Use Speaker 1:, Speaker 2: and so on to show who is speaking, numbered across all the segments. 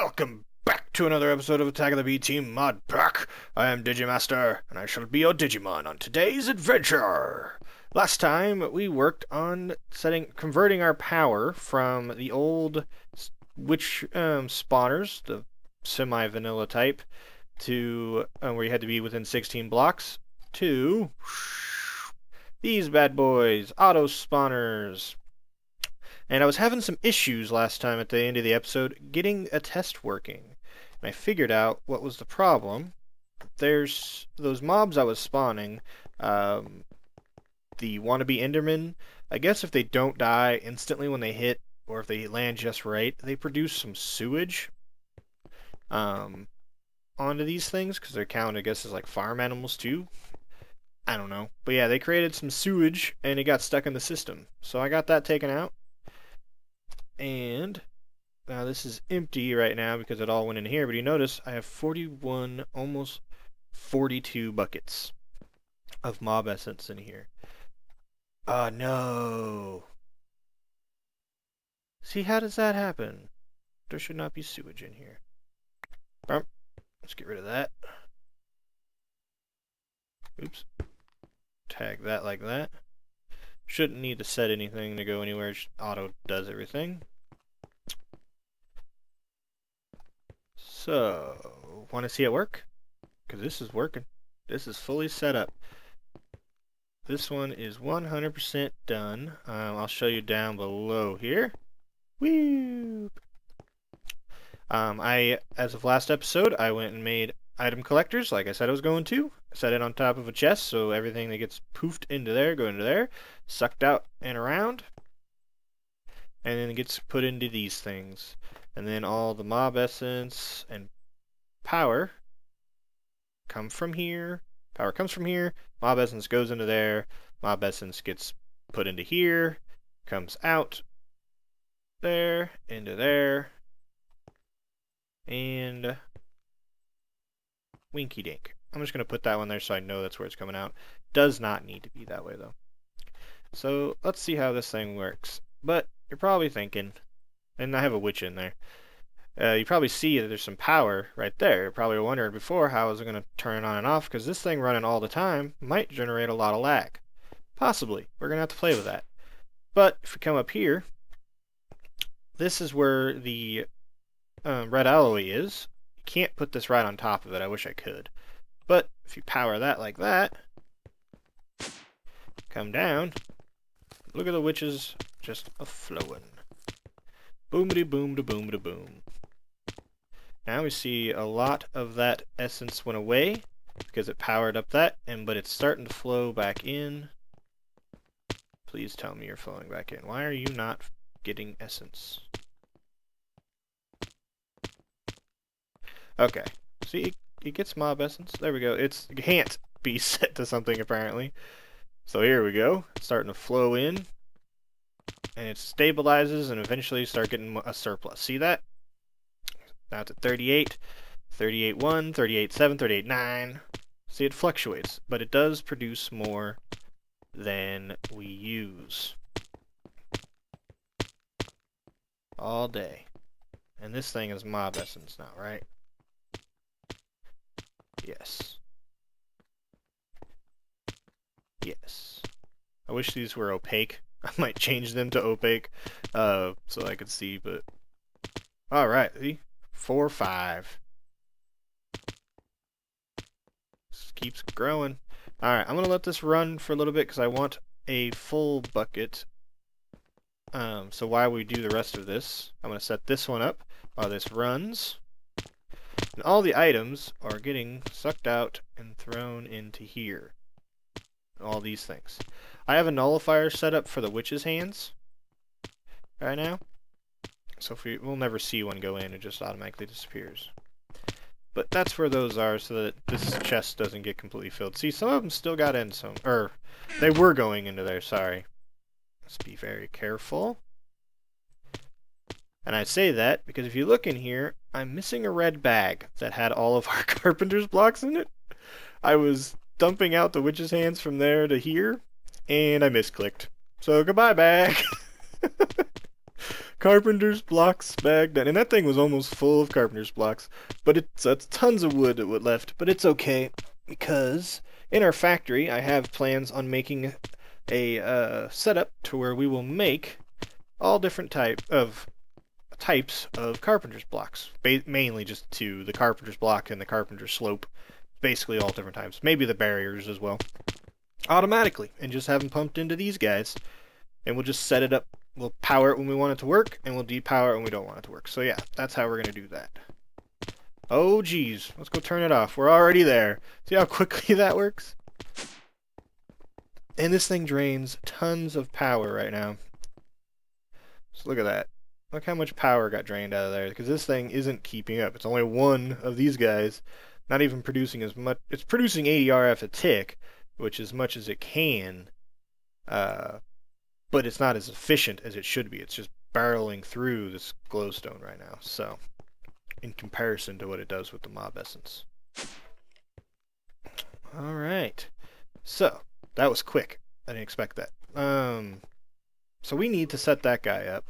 Speaker 1: Welcome back to another episode of Attack of the B-Team Mod Pack. I am Digimaster, and I shall be your Digimon on today's adventure. Last time, we worked on converting our power from the old witch spawners, the semi-vanilla type, to where you had to be within 16 blocks, to these bad boys, auto spawners. And I was having some issues last time at the end of the episode getting a test working. And I figured out what was the problem. There's those mobs I was spawning, the wannabe Endermen. I guess if they don't die instantly when they hit, or if they land just right, they produce some sewage onto these things, because they're counted, I guess, as like farm animals too. I don't know. But yeah, they created some sewage, and it got stuck in the system. So I got that taken out. And now this is empty right now because it all went in here, but you notice I have 41, almost 42 buckets of mob essence in here. Oh no. See, how does that happen? There should not be sewage in here. Let's get rid of that. Oops. Tag that like that. Shouldn't need to set anything to go anywhere, just auto does everything. So, want to see it work? Because this is working. This is fully set up. This one is 100% done. I'll show you down below here. Woo! As of last episode, I went and made item collectors, like I said I was going to. Set it on top of a chest, so everything that gets poofed into there, go into there, sucked out and around, and then it gets put into these things. And then all the mob essence and power come from here. Power comes from here, mob essence goes into there, mob essence gets put into here, comes out there, into there, and winky dink. I'm just going to put that one there so I know that's where it's coming out. Does not need to be that way though. So let's see how this thing works. But you're probably thinking, and I have a witch in there, you probably see that there's some power right there. You're probably wondering before how is it going to turn it on and off, because this thing running all the time might generate a lot of lag. Possibly. We're going to have to play with that. But if we come up here, this is where the red alloy is. You can't put this right on top of it. I wish I could. But if you power that like that, come down, look at the witches just a-flowing. Boomity-boom-da-boom-da-boom. Now we see a lot of that essence went away because it powered up that, but it's starting to flow back in. Please tell me you're flowing back in. Why are you not getting essence? Okay. See, it gets mob essence. There we go. It can't be set to something apparently. So here we go. It's starting to flow in. And it stabilizes and eventually start getting a surplus. See that? Now it's at 38, 38.1, 38.7, 38.9. See, it fluctuates, but it does produce more than we use. All day. And this thing is mob essence now, right? Yes. Yes. I wish these were opaque. I might change them to opaque so I could see, but alright, see? 4, 5. This keeps growing. Alright, I'm gonna let this run for a little bit because I want a full bucket. So while we do the rest of this, I'm gonna set this one up while this runs. And all the items are getting sucked out and thrown into here. All these things. I have a nullifier set up for the witch's hands right now. So we'll never see one go in, it just automatically disappears. But that's where those are so that this chest doesn't get completely filled. See, some of them still got in some, or they were going into there, sorry. Let's be very careful. And I say that because if you look in here, I'm missing a red bag that had all of our carpenter's blocks in it. I was dumping out the witch's hands from there to here, and I misclicked. So goodbye, bag. Carpenter's blocks bagged down. And that thing was almost full of carpenter's blocks. But it's tons of wood left. But it's okay, because in our factory, I have plans on making a setup to where we will make all different types of carpenter's blocks. Mainly just the carpenter's block and the carpenter's slope. Basically all different types. Maybe the barriers as well. Automatically. And just have them pumped into these guys. And we'll just set it up. We'll power it when we want it to work, and we'll depower it when we don't want it to work. So yeah, that's how we're going to do that. Oh geez, let's go turn it off. We're already there. See how quickly that works? And this thing drains tons of power right now. So look at that. Look how much power got drained out of there, because this thing isn't keeping up. It's only one of these guys, not even producing as much. It's producing 80 RF a tick, which is as much as it can, but it's not as efficient as it should be. It's just barreling through this glowstone right now, so in comparison to what it does with the mob essence. Alright, so that was quick. I didn't expect that. So we need to set that guy up.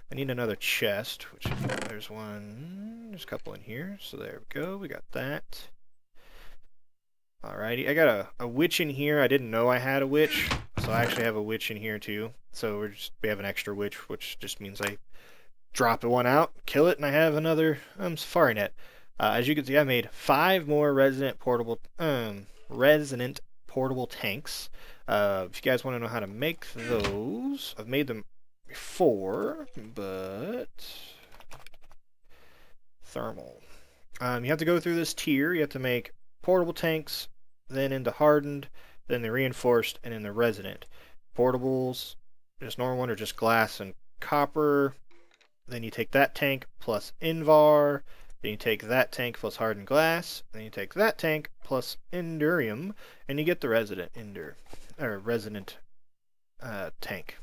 Speaker 1: I need another chest, which there's one, there's a couple in here, so there we go, we got that. Alrighty, I got a witch in here. I didn't know I had a witch, so I actually have a witch in here too. So we have an extra witch, which just means I drop one out, kill it, and I have another safari net. As you can see, I made 5 more resonant portable tanks. If you guys want to know how to make those, I've made them before, but thermal. You have to go through this tier. You have to make portable tanks, then into hardened, then the reinforced, and then the resonant. Portables, just normal one, are just glass and copper. Then you take that tank plus Invar. Then you take that tank plus hardened glass. Then you take that tank plus Endurium, and you get the resonant tank.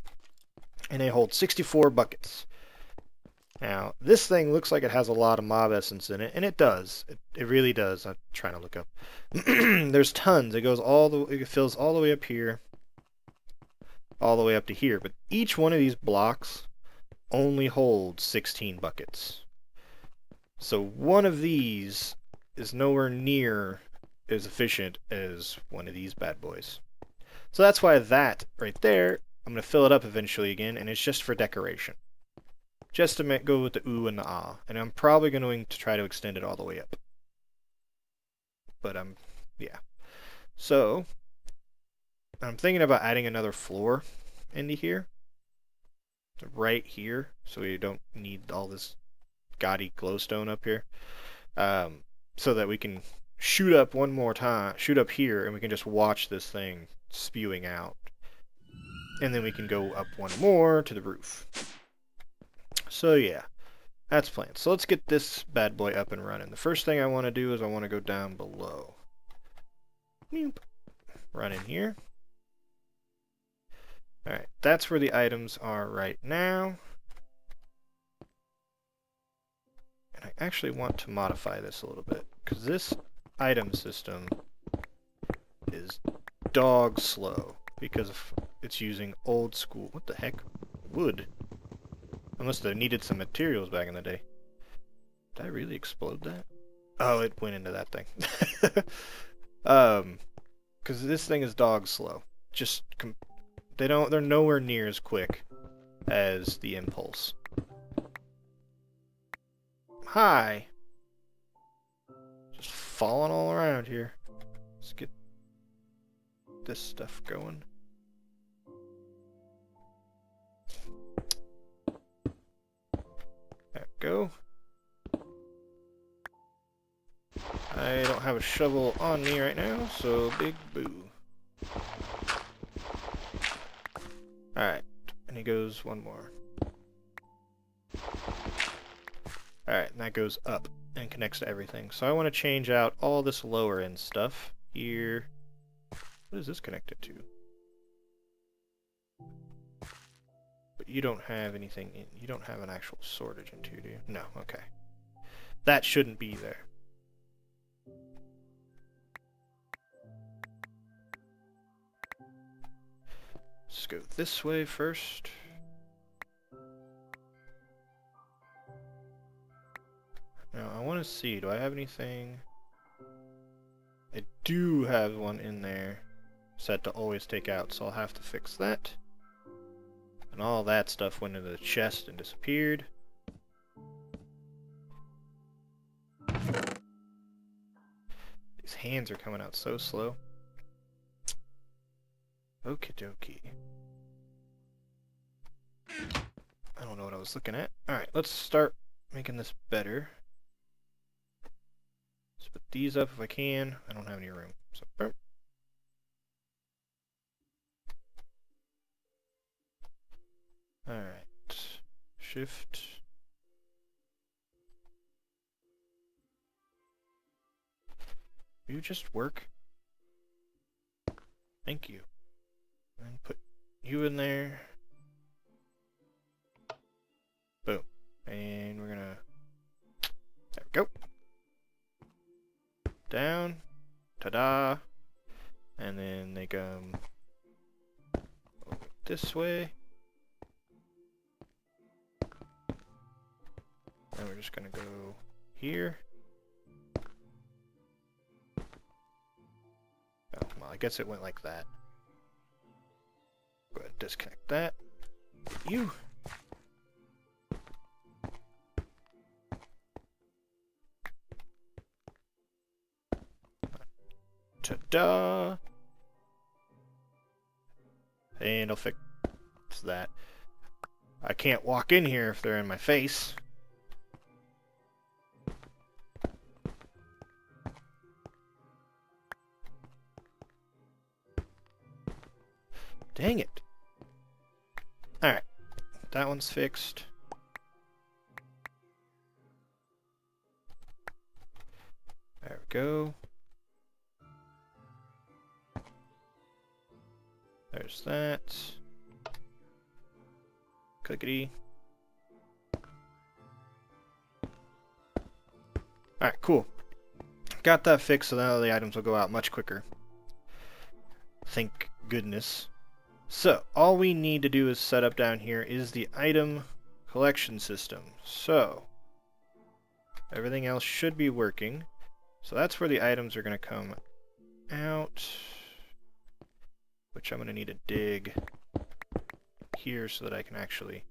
Speaker 1: And they hold 64 buckets. Now, this thing looks like it has a lot of mob essence in it, and it does. It really does. I'm trying to look up. There's tons. It fills all the way up here, all the way up to here. But each one of these blocks only holds 16 buckets. So one of these is nowhere near as efficient as one of these bad boys. So that's why that right there, I'm going to fill it up eventually again, and it's just for decoration. Just to go with the ooh and the ah. And I'm probably going to try to extend it all the way up. But, yeah. So, I'm thinking about adding another floor into here. Right here. So we don't need all this gaudy glowstone up here. So that we can shoot up one more time. Shoot up here, and we can just watch this thing spewing out. And then we can go up one more to the roof. So yeah, that's planned. So let's get this bad boy up and running. The first thing I want to do is I want to go down below. Run in here. Alright, that's where the items are right now. And I actually want to modify this a little bit, because this item system is dog slow, because it's using old school, what the heck, wood. I must have needed some materials back in the day. Did I really explode that? Oh, it went into that thing. Because this thing is dog slow. They're nowhere near as quick as the impulse. Hi. Just falling all around here. Let's get this stuff going. There we go. I don't have a shovel on me right now, so big boo. Alright, and he goes one more. Alright, and that goes up and connects to everything. So I want to change out all this lower end stuff here. What is this connected to? But you don't have anything in, you don't have an actual sortage into, do you? No, okay. That shouldn't be there. Let's go this way first. want to see, do I have anything? I do have one in there set to always take out, so I'll have to fix that. And all that stuff went into the chest and disappeared. These hands are coming out so slow. Okie dokie. I don't know what I was looking at. Alright, let's start making this better. Let's put these up if I can. I don't have any room. So, boom. Alright. Shift. You just work. Thank you. And put you in there. Boom. And we're gonna... There we go. Down. Ta-da. And then they come over this way. And we're just gonna go here. Oh, well, I guess it went like that. Go ahead and disconnect that. You. Ta-da! And I'll fix that. I can't walk in here if they're in my face. Dang it. Alright. That one's fixed. There we go. There's that. Clickety. Alright, cool. Got that fixed, so now the items will go out much quicker. Thank goodness. So, all we need to do is set up down here is the item collection system. So, everything else should be working. So that's where the items are going to come out. Which I'm going to need to dig here so that I can actually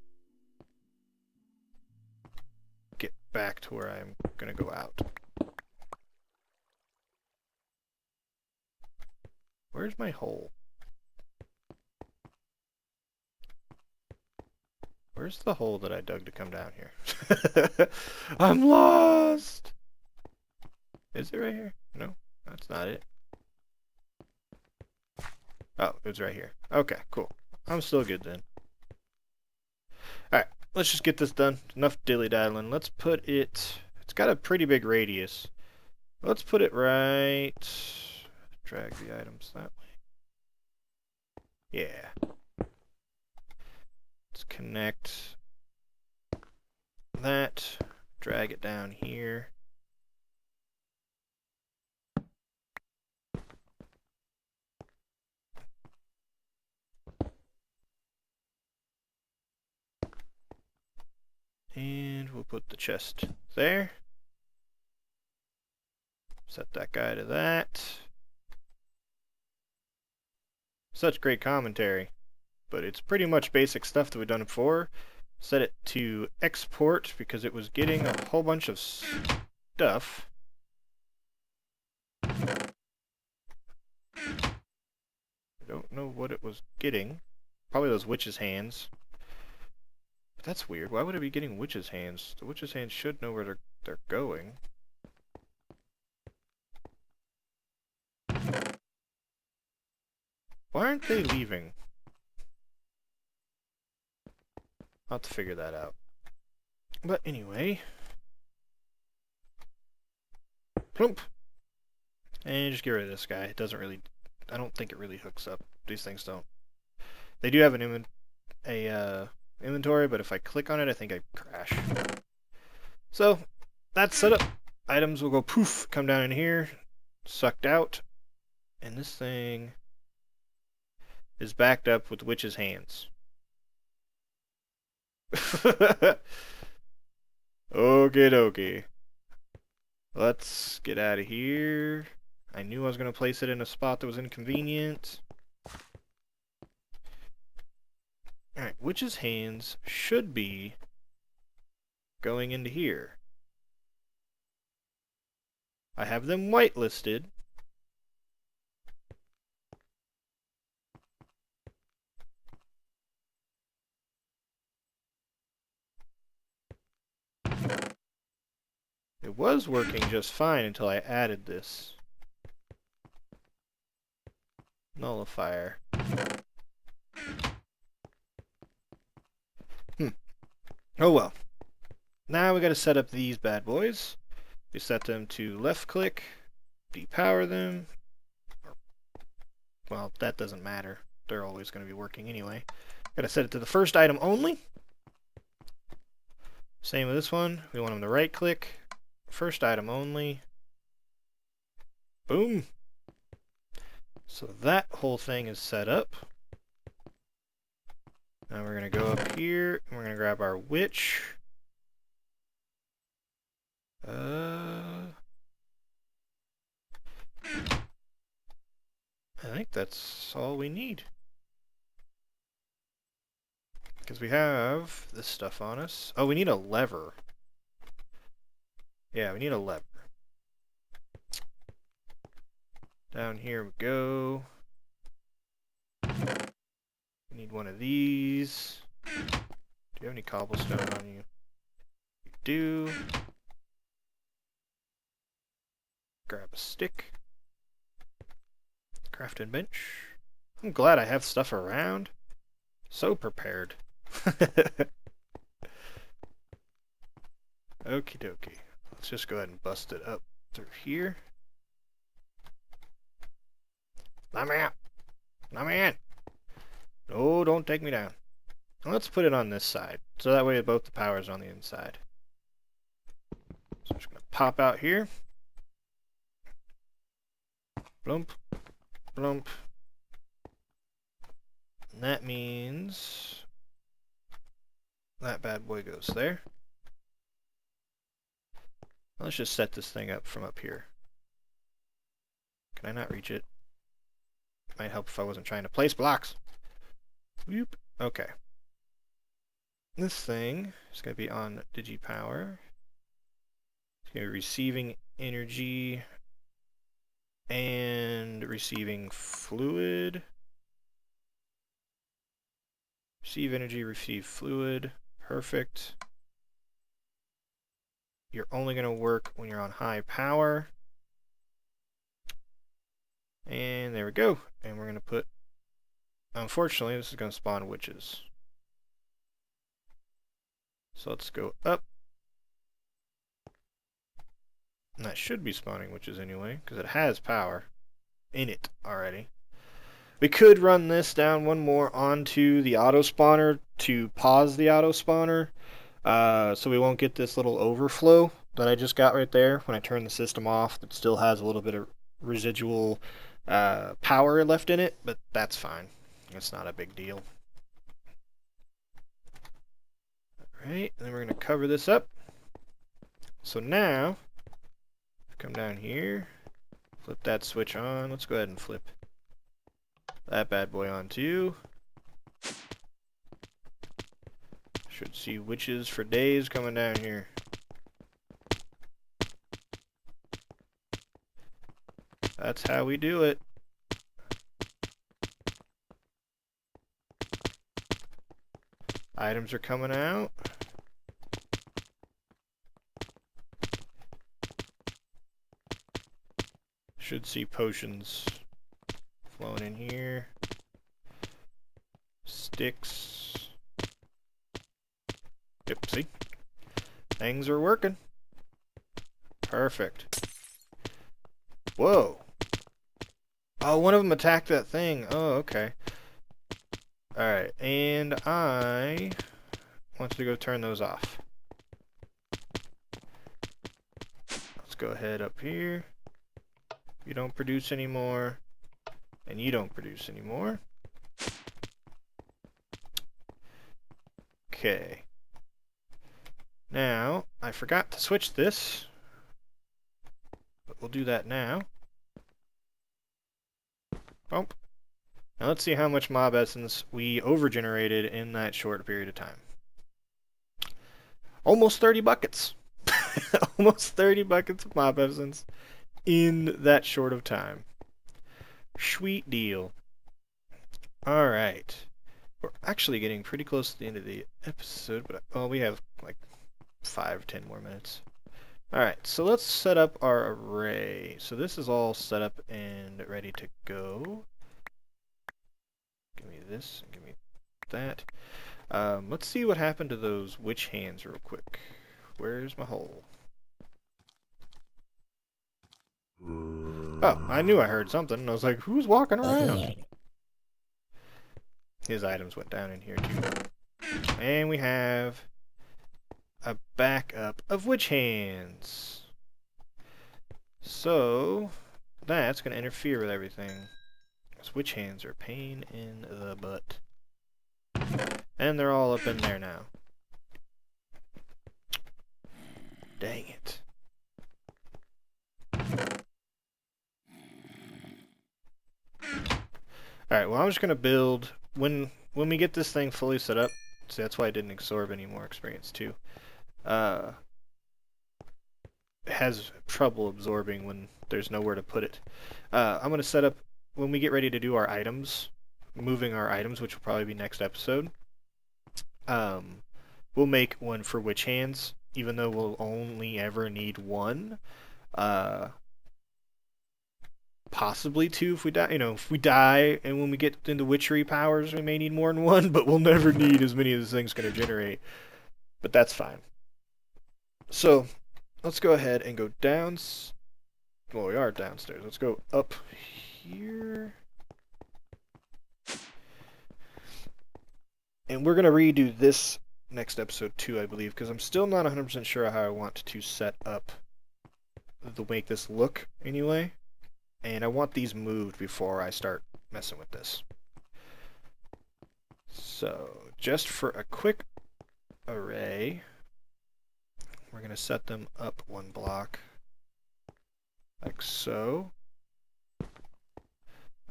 Speaker 1: get back to where I'm going to go out. Where's my hole? Where's the hole that I dug to come down here? I'm lost! Is it right here? No, that's not it. Oh, it's right here. Okay, cool. I'm still good then. Alright, let's just get this done. Enough dilly-daddling. Let's put it... It's got a pretty big radius. Let's put it right... Drag the items that way. Yeah. Let's connect that. Drag it down here. And we'll put the chest there. Set that guy to that. Such great commentary. But it's pretty much basic stuff that we've done before. Set it to export because it was getting a whole bunch of stuff. I don't know what it was getting. Probably those witches' hands. But that's weird. Why would it be getting witches' hands? The witches' hands should know where they're going. Why aren't they leaving? I'll have to figure that out. But anyway. Plump! And just get rid of this guy. It doesn't really... I don't think it really hooks up. These things don't. They do have an inventory, but if I click on it, I think I crash. So, that's set up. Items will go poof, come down in here, sucked out, and this thing is backed up with the witch's hands. Okie dokie. Let's get out of here. I knew I was going to place it in a spot that was inconvenient. Alright, Witch's Hands should be going into here. I have them whitelisted. It was working just fine until I added this nullifier. Oh well. Now we gotta set up these bad boys. We set them to left click, depower them. Well, that doesn't matter. They're always gonna be working anyway. Gotta set it to the first item only. Same with this one. We want them to right click, first item only. Boom. So that whole thing is set up. Now we're going to go up here, and we're going to grab our witch. I think that's all we need. Because we have this stuff on us. Oh, we need a lever. Yeah, we need a lever. Down here we go. We need one of these. Do you have any cobblestone on you? You do. Grab a stick. Crafting bench. I'm glad I have stuff around. So prepared. Okie dokie. Let's just go ahead and bust it up through here. Let me out! Let me in! No, don't take me down. Let's put it on this side, so that way both the powers are on the inside. So I'm just going to pop out here. Blump, blump. And that means that bad boy goes there. Let's just set this thing up from up here. Can I not reach it? Might help if I wasn't trying to place blocks. Whoop. Okay. This thing is going to be on DigiPower. It's going to be receiving energy and receiving fluid. Receive energy, receive fluid. Perfect. You're only going to work when you're on high power. And there we go. And we're going to put... Unfortunately, this is going to spawn witches. So let's go up. And that should be spawning witches anyway, because it has power in it already. We could run this down one more onto the auto spawner to pause the auto spawner, so we won't get this little overflow that I just got right there when I turn the system off. That still has a little bit of residual power left in it, but that's fine. It's not a big deal. Alright, and then we're going to cover this up. So now, come down here, flip that switch on. Let's go ahead and flip that bad boy on too. Should see witches for days coming down here. That's how we do it. Items are coming out. Should see potions flowing in here. Sticks. Yep, see? Things are working. Perfect. Whoa. Oh, one of them attacked that thing. Oh, okay. Alright, and I want to go turn those off. Let's go ahead up here. You don't produce anymore, and you don't produce anymore. Okay. Now, I forgot to switch this. we'll do that now. Bump. Now let's see how much mob essence we overgenerated in that short period of time. Almost 30 buckets. Almost 30 buckets of mob essence in that short of time. Sweet deal. Alright. We're actually getting pretty close to the end of the episode, but well, we have like 5-10 more minutes. Alright, so let's set up our array. So this is all set up and ready to go. Give me this, and give me that. Let's see what happened to those witch hands real quick. Where's my hole? Oh, I knew I heard something, and I was like, who's walking around? His items went down in here too. And we have a backup of witch hands. So, that's going to interfere with everything. Because witch hands are a pain in the butt. And they're all up in there now. Dang it. Alright, well I'm just going to build... When we get this thing fully set up... See, that's why I didn't absorb any more experience too. It has trouble absorbing when there's nowhere to put it. I'm going to set up... When we get ready to do our items... Moving our items, which will probably be next episode. We'll make one for witch hands, even though we'll only ever need one. Possibly two if we die. You know, if we die and when we get into witchery powers, we may need more than one, but we'll never need as many as this thing's going to generate. But that's fine. So, let's go ahead and go down. Well, we are downstairs. Let's go up here. And we're going to redo this next episode too, I believe, because I'm still not 100% sure how I want to set up to make this look anyway. And I want these moved before I start messing with this. So, just for a quick array, we're going to set them up one block, like so.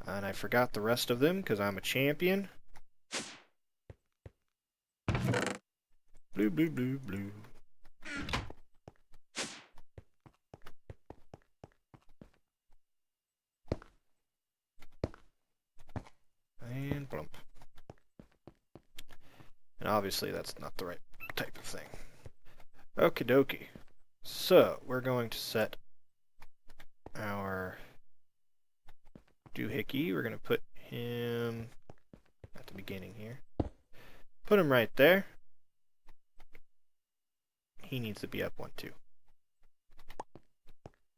Speaker 1: And I forgot the rest of them because I'm a champion. Blue, blue, blue, blue. And blump. And obviously that's not the right type of thing. Okie dokie. So, we're going to set our doohickey. We're going to put him at the beginning here. Put him right there. He needs to be up one too.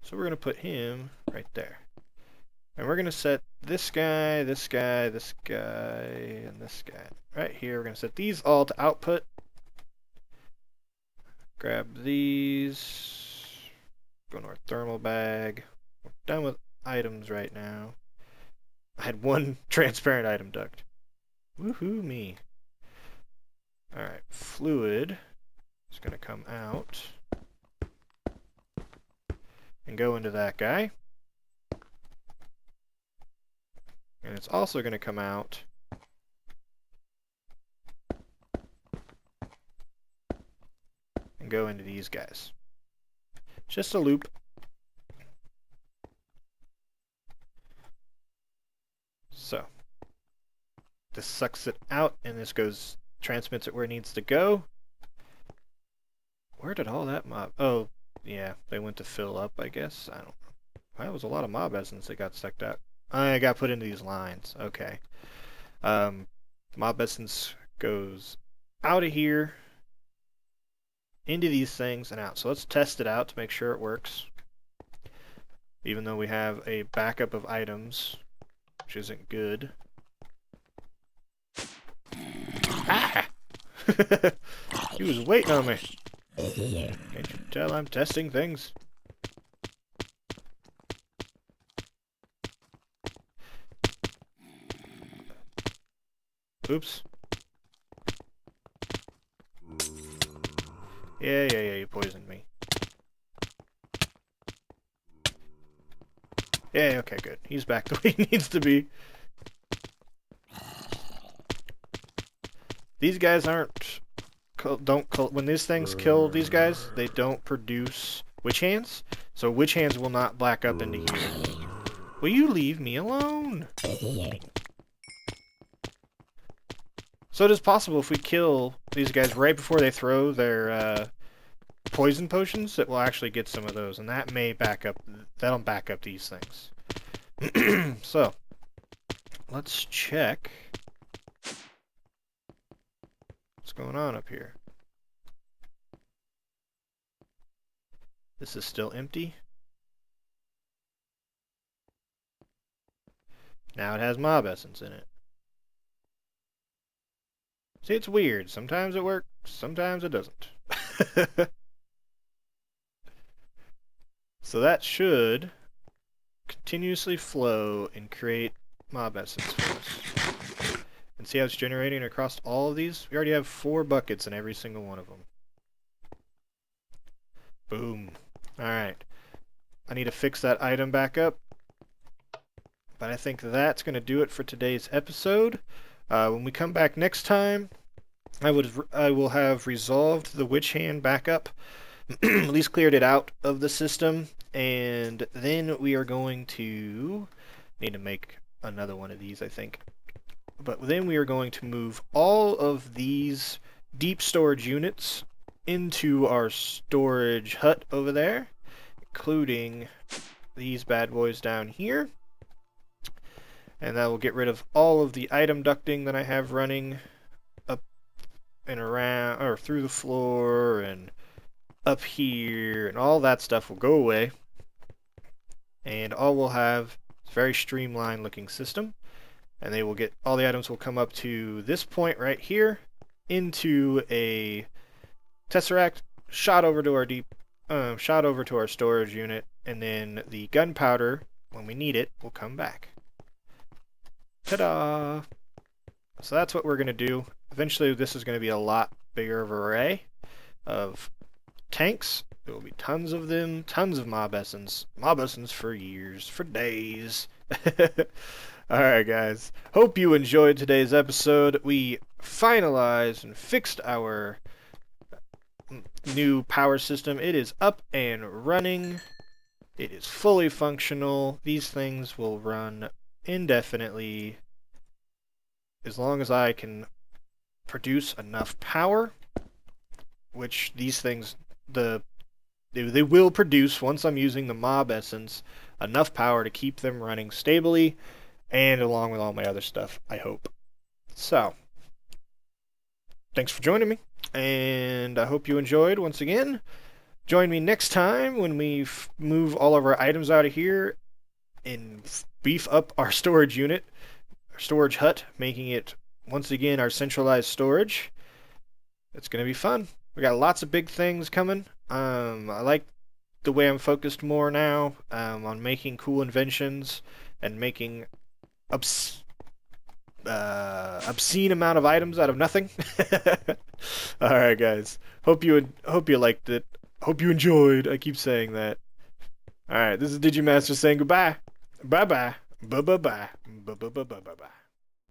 Speaker 1: So we're going to put him right there. And we're going to set this guy, this guy, this guy, and this guy. Right here, we're going to set these all to output. Grab these. Go to our thermal bag. We're done with items right now. I had one transparent item ducked. Woohoo me. Alright, fluid is going to come out and go into that guy. And it's also going to come out and go into these guys. Just a loop. So, this sucks it out and this goes, transmits it where it needs to go. Where did all that mob... Oh, yeah, they went to fill up, I guess. I don't know. That was a lot of mob essence that got sucked out. I got put into these lines. Okay. Mob essence goes out of here, into these things, and out. So let's test it out to make sure it works. Even though we have a backup of items, which isn't good. Ah! He was waiting on me. Can't you tell I'm testing things? Oops. Yeah, you poisoned me. Yeah, okay, good. He's back the way he needs to be. These guys aren't... when these things kill these guys, they don't produce witch hands. So witch hands will not black up into here. Will you leave me alone? So it is possible if we kill these guys right before they throw their poison potions, that we'll actually get some of those, and that may back up. That'll back up these things. So let's check what's going on up here. This is still empty. Now it has mob essence in it. See, it's weird. Sometimes it works, sometimes it doesn't. So that should continuously flow and create mob essence for us. And see how it's generating across all of these? We already have 4 buckets in every single one of them. Boom. Alright. I need to fix that item back up. But I think that's going to do it for today's episode. When we come back next time, I will have resolved the witch hand backup, at least cleared it out of the system, and then we are going to need to make another one of these, I think. But then we are going to move all of these deep storage units into our storage hut over there, including these bad boys down here. And that will get rid of all of the item ducting that I have running up and around, or through the floor and up here, and all that stuff will go away. And all we'll have is a very streamlined looking system. And they will get, all the items will come up to this point right here, into a tesseract, shot over to our storage unit, and then the gunpowder, when we need it, will come back. Ta-da! So that's what we're going to do. Eventually this is going to be a lot bigger of an array of tanks. There will be tons of them, tons of mob essence. Mob essence for years, for days. Alright guys, hope you enjoyed today's episode. We finalized and fixed our new power system. It is up and running. It is fully functional. These things will run indefinitely as long as I can produce enough power, which these things they will produce once I'm using the mob essence enough power to keep them running stably, and along with all my other stuff, I hope. So thanks for joining me, and I hope you enjoyed once again. Join me next time when we move all of our items out of here and beef up our storage unit, our storage hut, making it once again our centralized storage. It's going to be fun. We got lots of big things coming. I like the way I'm focused more now on making cool inventions and making obscene amount of items out of nothing. Alright guys, hope you liked it. Hope you enjoyed. I keep saying that. Alright, this is Digimaster saying goodbye. Bye-bye. Bye-bye-bye. Bye-bye-bye-bye-bye.